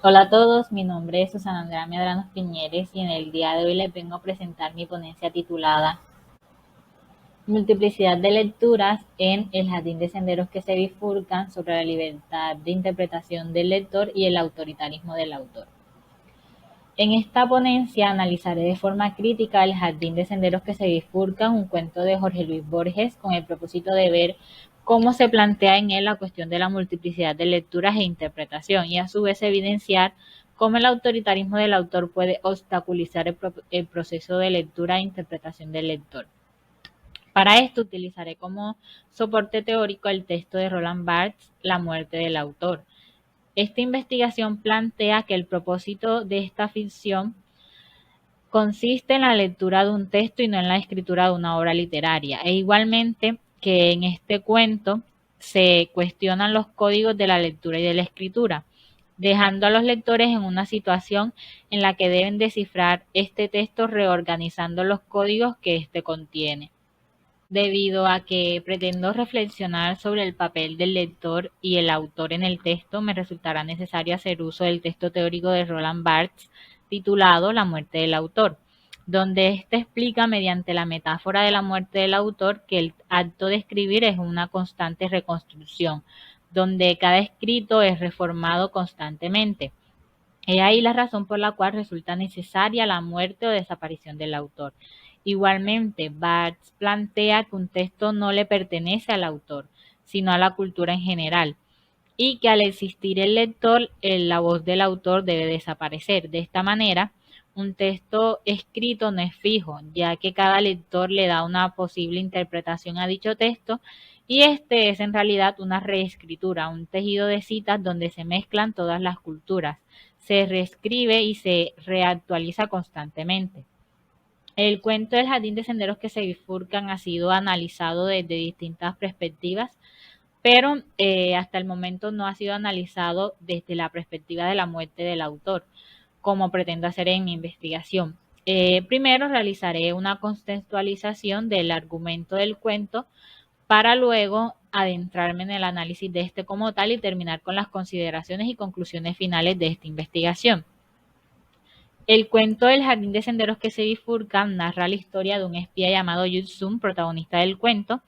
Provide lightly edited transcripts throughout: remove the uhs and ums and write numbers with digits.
Hola a todos, mi nombre es Susana Andrea Medrano Piñeres y en el día de hoy les vengo a presentar mi ponencia titulada Multiplicidad de lecturas en el jardín de senderos que se bifurcan sobre la libertad de interpretación del lector y el autoritarismo del autor. En esta ponencia analizaré de forma crítica El jardín de senderos que se bifurcan, un cuento de Jorge Luis Borges, con el propósito de ver cómo se plantea en él la cuestión de la multiplicidad de lecturas e interpretación y a su vez evidenciar cómo el autoritarismo del autor puede obstaculizar el proceso de lectura e interpretación del lector. Para esto utilizaré como soporte teórico el texto de Roland Barthes, La muerte del autor. Esta investigación plantea que el propósito de esta ficción consiste en la lectura de un texto y no en la escritura de una obra literaria. E igualmente que en este cuento se cuestionan los códigos de la lectura y de la escritura, dejando a los lectores en una situación en la que deben descifrar este texto reorganizando los códigos que éste contiene. Debido a que pretendo reflexionar sobre el papel del lector y el autor en el texto, me resultará necesario hacer uso del texto teórico de Roland Barthes titulado La muerte del autor, donde éste explica mediante la metáfora de la muerte del autor que el acto de escribir es una constante reconstrucción, donde cada escrito es reformado constantemente. He ahí la razón por la cual resulta necesaria la muerte o desaparición del autor. Igualmente, Barthes plantea que un texto no le pertenece al autor, sino a la cultura en general, y que al existir el lector, la voz del autor debe desaparecer. De esta manera, un texto escrito no es fijo, ya que cada lector le da una posible interpretación a dicho texto, y este es en realidad una reescritura, un tejido de citas donde se mezclan todas las culturas, se reescribe y se reactualiza constantemente. El cuento del jardín de senderos que se bifurcan ha sido analizado desde distintas perspectivas, pero hasta el momento no ha sido analizado desde la perspectiva de la muerte del autor, como pretendo hacer en mi investigación. Primero realizaré una contextualización del argumento del cuento para luego adentrarme en el análisis de este como tal y terminar con las consideraciones y conclusiones finales de esta investigación. El cuento del jardín de senderos que se bifurcan narra la historia de un espía llamado Yu-Sun, protagonista del cuento,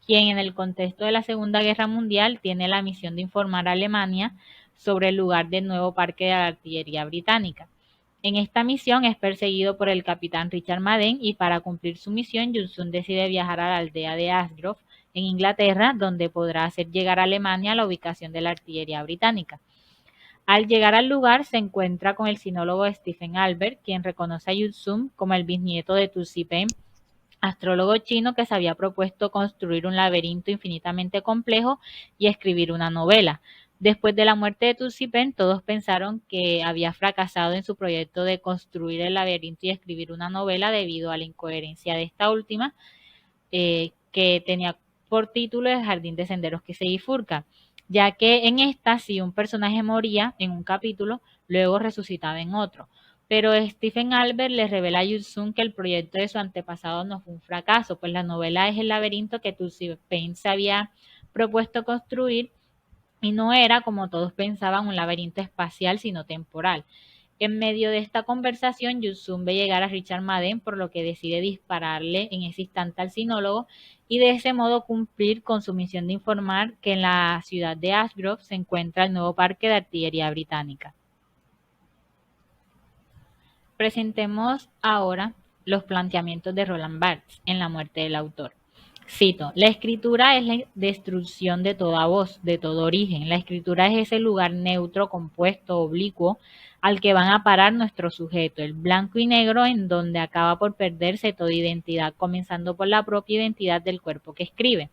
quien en el contexto de la Segunda Guerra Mundial tiene la misión de informar a Alemania sobre el lugar del nuevo parque de la artillería británica. En esta misión es perseguido por el capitán Richard Madden y para cumplir su misión, Johnson decide viajar a la aldea de Asgrove, en Inglaterra, donde podrá hacer llegar a Alemania la ubicación de la artillería británica. Al llegar al lugar se encuentra con el sinólogo Stephen Albert, quien reconoce a Yuzum como el bisnieto de Tusi Pen, astrólogo chino que se había propuesto construir un laberinto infinitamente complejo y escribir una novela. Después de la muerte de Tusipen, todos pensaron que había fracasado en su proyecto de construir el laberinto y escribir una novela debido a la incoherencia de esta última, que tenía por título El jardín de senderos que se bifurca, ya que en esta, si un personaje moría en un capítulo, luego resucitaba en otro. Pero Stephen Albert le revela a Yusun que el proyecto de su antepasado no fue un fracaso, pues la novela es el laberinto que Tusi Payne se había propuesto construir y no era, como todos pensaban, un laberinto espacial, sino temporal. En medio de esta conversación, Yusun ve llegar a Richard Madden, por lo que decide dispararle en ese instante al sinólogo y de ese modo cumplir con su misión de informar que en la ciudad de Ashgrove se encuentra el nuevo parque de artillería británica. Presentemos ahora los planteamientos de Roland Barthes en La muerte del autor. Cito, la escritura es la destrucción de toda voz, de todo origen. La escritura es ese lugar neutro, compuesto, oblicuo, al que van a parar nuestro sujeto, el blanco y negro, en donde acaba por perderse toda identidad, comenzando por la propia identidad del cuerpo que escribe.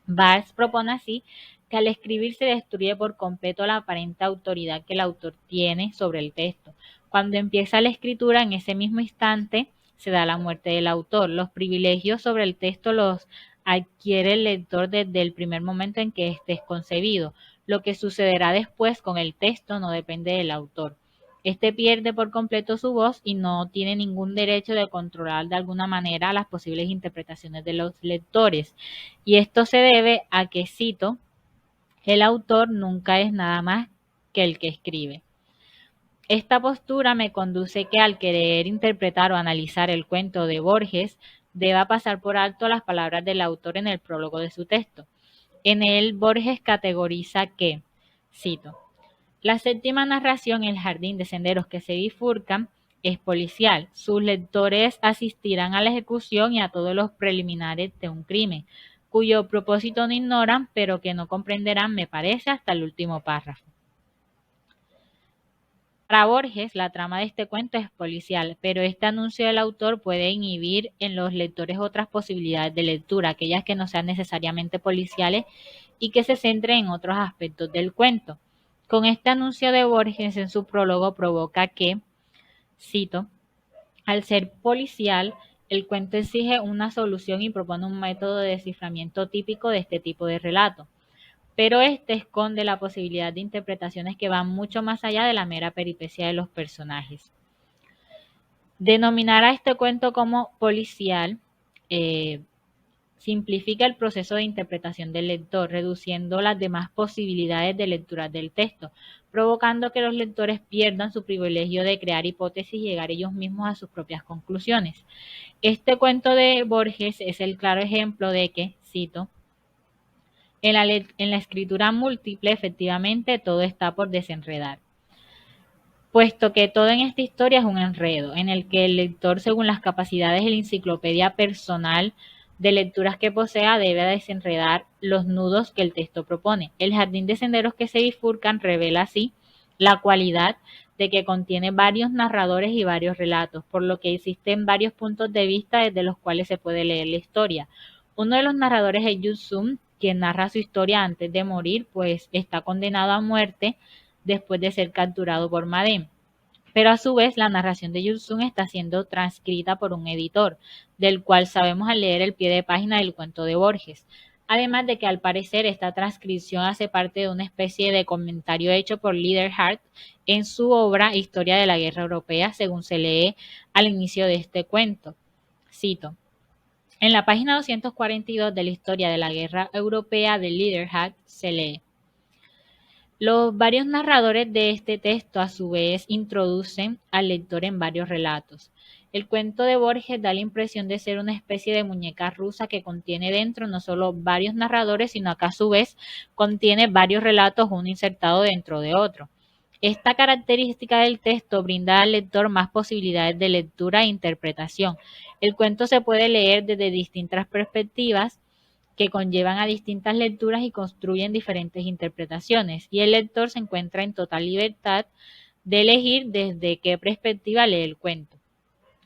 Barthes propone así que al escribir se destruye por completo la aparente autoridad que el autor tiene sobre el texto. Cuando empieza la escritura, en ese mismo instante se da la muerte del autor. Los privilegios sobre el texto los adquiere el lector desde el primer momento en que éste es concebido. Lo que sucederá después con el texto no depende del autor. Este pierde por completo su voz y no tiene ningún derecho de controlar de alguna manera las posibles interpretaciones de los lectores. Y esto se debe a que, cito, el autor nunca es nada más que el que escribe. Esta postura me conduce que al querer interpretar o analizar el cuento de Borges, deba pasar por alto las palabras del autor en el prólogo de su texto. En él, Borges categoriza que, cito, la séptima narración, El jardín de senderos que se bifurcan, es policial. Sus lectores asistirán a la ejecución y a todos los preliminares de un crimen, cuyo propósito no ignoran, pero que no comprenderán, me parece, hasta el último párrafo. Para Borges, la trama de este cuento es policial, pero este anuncio del autor puede inhibir en los lectores otras posibilidades de lectura, aquellas que no sean necesariamente policiales y que se centren en otros aspectos del cuento. Con este anuncio de Borges en su prólogo provoca que, cito, al ser policial, el cuento exige una solución y propone un método de desciframiento típico de este tipo de relato, pero este esconde la posibilidad de interpretaciones que van mucho más allá de la mera peripecia de los personajes. Denominar a este cuento como policial simplifica el proceso de interpretación del lector, reduciendo las demás posibilidades de lectura del texto, provocando que los lectores pierdan su privilegio de crear hipótesis y llegar ellos mismos a sus propias conclusiones. Este cuento de Borges es el claro ejemplo de que, cito, en la escritura múltiple, efectivamente, todo está por desenredar, puesto que todo en esta historia es un enredo, en el que el lector, según las capacidades de la enciclopedia personal de lecturas que posea, debe desenredar los nudos que el texto propone. El jardín de senderos que se bifurcan revela así la cualidad de que contiene varios narradores y varios relatos, por lo que existen varios puntos de vista desde los cuales se puede leer la historia. Uno de los narradores es Yu-Sum, quien narra su historia antes de morir, pues está condenado a muerte después de ser capturado por Madem. Pero a su vez la narración de Yu-Sum está siendo transcrita por un editor, del cual sabemos al leer el pie de página del cuento de Borges. Además de que al parecer esta transcripción hace parte de una especie de comentario hecho por Leaderhart en su obra Historia de la Guerra Europea, según se lee al inicio de este cuento. Cito. En la página 242 de la Historia de la Guerra Europea de Leaderhart se lee: los varios narradores de este texto a su vez introducen al lector en varios relatos. El cuento de Borges da la impresión de ser una especie de muñeca rusa que contiene dentro no solo varios narradores, sino que a su vez contiene varios relatos uno insertado dentro de otro. Esta característica del texto brinda al lector más posibilidades de lectura e interpretación. El cuento se puede leer desde distintas perspectivas que conllevan a distintas lecturas y construyen diferentes interpretaciones, y el lector se encuentra en total libertad de elegir desde qué perspectiva lee el cuento.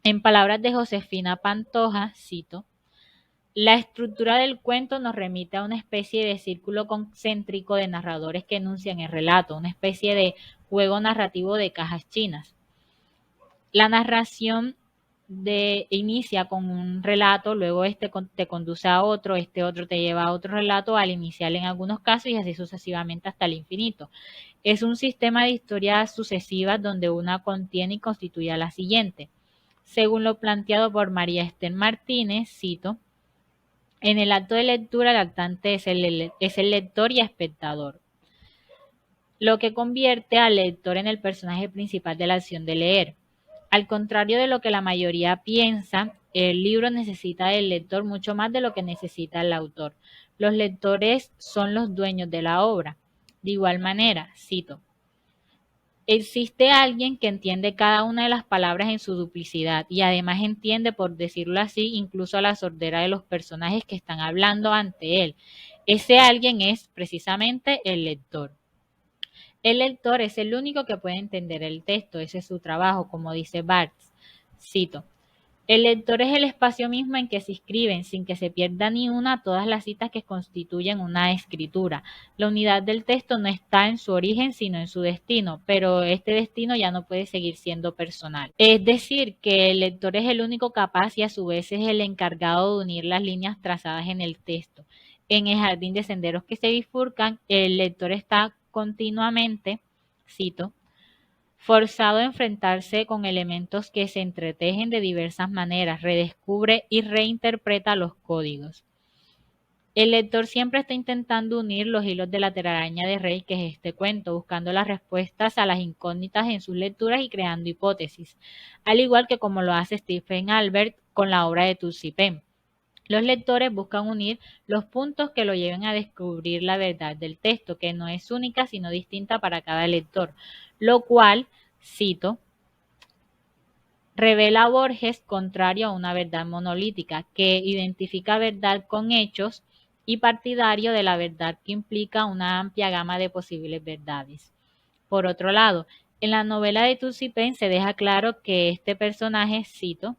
En palabras de Josefina Pantoja, cito, la estructura del cuento nos remite a una especie de círculo concéntrico de narradores que enuncian el relato, una especie de juego narrativo de cajas chinas. La narración inicia con un relato, luego te conduce a otro, este otro te lleva a otro relato, al inicial en algunos casos y así sucesivamente hasta el infinito. Es un sistema de historias sucesivas donde una contiene y constituye a la siguiente. Según lo planteado por María Esther Martínez, cito, en el acto de lectura el actante es el lector y espectador, lo que convierte al lector en el personaje principal de la acción de leer. Al contrario de lo que la mayoría piensa, el libro necesita del lector mucho más de lo que necesita el autor. Los lectores son los dueños de la obra. De igual manera, cito, existe alguien que entiende cada una de las palabras en su duplicidad y además entiende, por decirlo así, incluso a la sordera de los personajes que están hablando ante él. Ese alguien es precisamente el lector. El lector es el único que puede entender el texto, ese es su trabajo, como dice Barthes. Cito, el lector es el espacio mismo en que se escriben, sin que se pierda ni una, todas las citas que constituyen una escritura. La unidad del texto no está en su origen, sino en su destino, pero este destino ya no puede seguir siendo personal. Es decir, que el lector es el único capaz y a su vez es el encargado de unir las líneas trazadas en el texto. En el jardín de senderos que se bifurcan, el lector está continuamente, cito, forzado a enfrentarse con elementos que se entretejen de diversas maneras, redescubre y reinterpreta los códigos. El lector siempre está intentando unir los hilos de la telaraña de Rey, que es este cuento, buscando las respuestas a las incógnitas en sus lecturas y creando hipótesis, al igual que como lo hace Stephen Albert con la obra de Tulsi Pen. Los lectores buscan unir los puntos que lo lleven a descubrir la verdad del texto, que no es única sino distinta para cada lector, lo cual, cito, revela a Borges contrario a una verdad monolítica, que identifica verdad con hechos, y partidario de la verdad que implica una amplia gama de posibles verdades. Por otro lado, en la novela de Tulsi Pen se deja claro que este personaje, cito,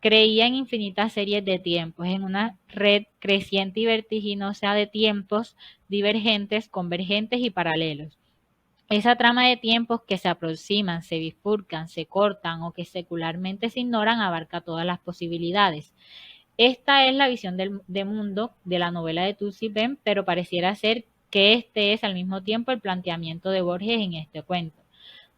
creía en infinitas series de tiempos, en una red creciente y vertiginosa de tiempos divergentes, convergentes y paralelos. Esa trama de tiempos que se aproximan, se bifurcan, se cortan o que secularmente se ignoran abarca todas las posibilidades. Esta es la visión de mundo de la novela de Tulsi Pen, pero pareciera ser que este es al mismo tiempo el planteamiento de Borges en este cuento.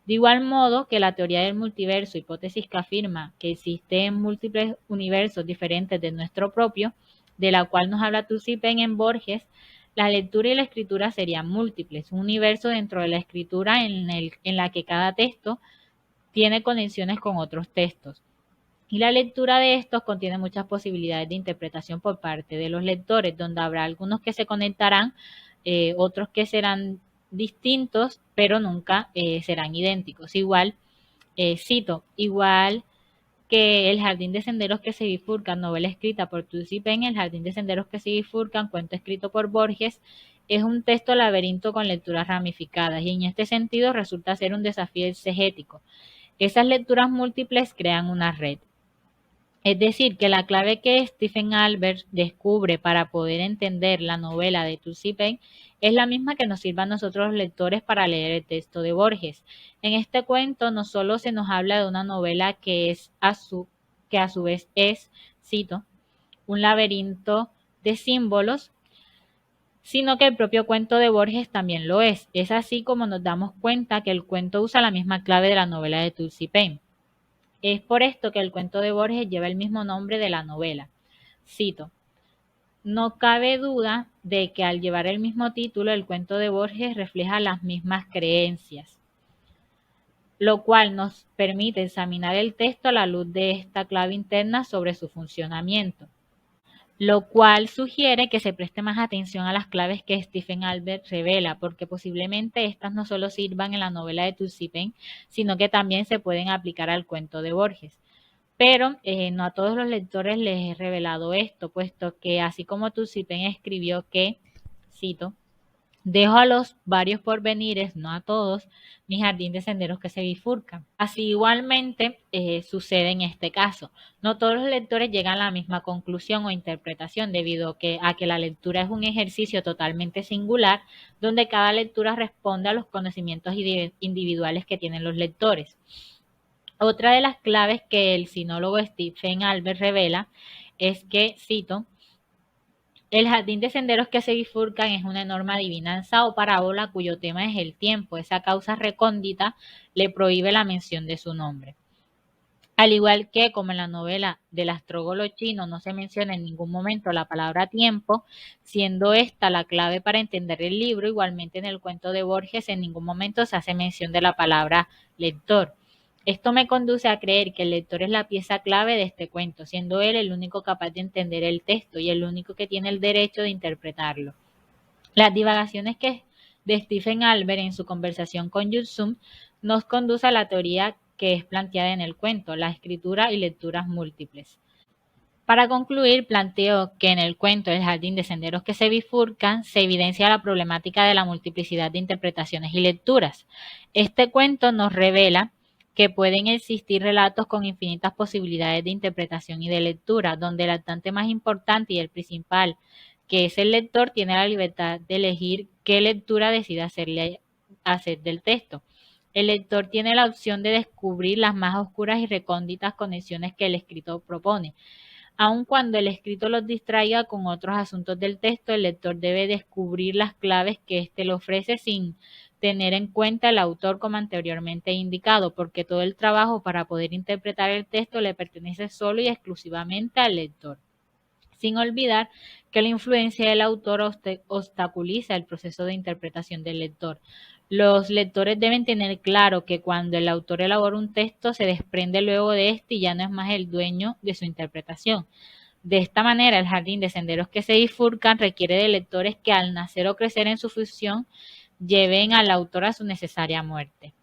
De igual modo que la teoría del multiverso, hipótesis que afirma que existen múltiples universos diferentes de nuestro propio, de la cual nos habla Tulsi Pen en Borges, la lectura y la escritura serían múltiples, un universo dentro de la escritura en la que cada texto tiene conexiones con otros textos. Y la lectura de estos contiene muchas posibilidades de interpretación por parte de los lectores, donde habrá algunos que se conectarán, otros que serán distintos, pero nunca serán idénticos. Igual, cito, igual que El jardín de senderos que se bifurcan, novela escrita por Tulsi Pen, El jardín de senderos que se bifurcan, cuento escrito por Borges, es un texto laberinto con lecturas ramificadas y en este sentido resulta ser un desafío exegético. Esas lecturas múltiples crean una red. Es decir, que la clave que Stephen Albert descubre para poder entender la novela de Tulsi Pen es la misma que nos sirve a nosotros los lectores para leer el texto de Borges. En este cuento no solo se nos habla de una novela que a su vez es, cito, un laberinto de símbolos, sino que el propio cuento de Borges también lo es. Es así como nos damos cuenta que el cuento usa la misma clave de la novela de Tulsi Pen. Es por esto que el cuento de Borges lleva el mismo nombre de la novela. Cito, no cabe duda de que al llevar el mismo título, el cuento de Borges refleja las mismas creencias, lo cual nos permite examinar el texto a la luz de esta clave interna sobre su funcionamiento, lo cual sugiere que se preste más atención a las claves que Stephen Albert revela, porque posiblemente estas no solo sirvan en la novela de Tulsi Pen, sino que también se pueden aplicar al cuento de Borges. Pero no a todos los lectores les he revelado esto, puesto que así como Tulsi Pen escribió que, cito, dejo a los varios porvenires, no a todos, mi jardín de senderos que se bifurcan. Así igualmente sucede en este caso. No todos los lectores llegan a la misma conclusión o interpretación debido a que la lectura es un ejercicio totalmente singular donde cada lectura responde a los conocimientos individuales que tienen los lectores. Otra de las claves que el sinólogo Stephen Albert revela es que, cito, el jardín de senderos que se bifurcan es una enorme adivinanza o parábola cuyo tema es el tiempo. Esa causa recóndita le prohíbe la mención de su nombre. Al igual que, como en la novela del astrólogo chino, no se menciona en ningún momento la palabra tiempo, siendo esta la clave para entender el libro, igualmente en el cuento de Borges en ningún momento se hace mención de la palabra lector. Esto me conduce a creer que el lector es la pieza clave de este cuento, siendo él el único capaz de entender el texto y el único que tiene el derecho de interpretarlo. Las divagaciones de Stephen Albert en su conversación con Yusum nos conduce a la teoría que es planteada en el cuento, la escritura y lecturas múltiples. Para concluir, planteo que en el cuento El jardín de senderos que se bifurcan se evidencia la problemática de la multiplicidad de interpretaciones y lecturas. Este cuento nos revela que pueden existir relatos con infinitas posibilidades de interpretación y de lectura, donde el actante más importante y el principal, que es el lector, tiene la libertad de elegir qué lectura decide hacer del texto. El lector tiene la opción de descubrir las más oscuras y recónditas conexiones que el escritor propone. Aun cuando el escrito los distraiga con otros asuntos del texto, el lector debe descubrir las claves que éste le ofrece sin tener en cuenta el autor como anteriormente indicado, porque todo el trabajo para poder interpretar el texto le pertenece solo y exclusivamente al lector. sin olvidar que la influencia del autor obstaculiza el proceso de interpretación del lector. Los lectores deben tener claro que cuando el autor elabora un texto se desprende luego de este y ya no es más el dueño de su interpretación. De esta manera, el jardín de senderos que se bifurcan requiere de lectores que al nacer o crecer en su ficción lleven al autor a su necesaria muerte.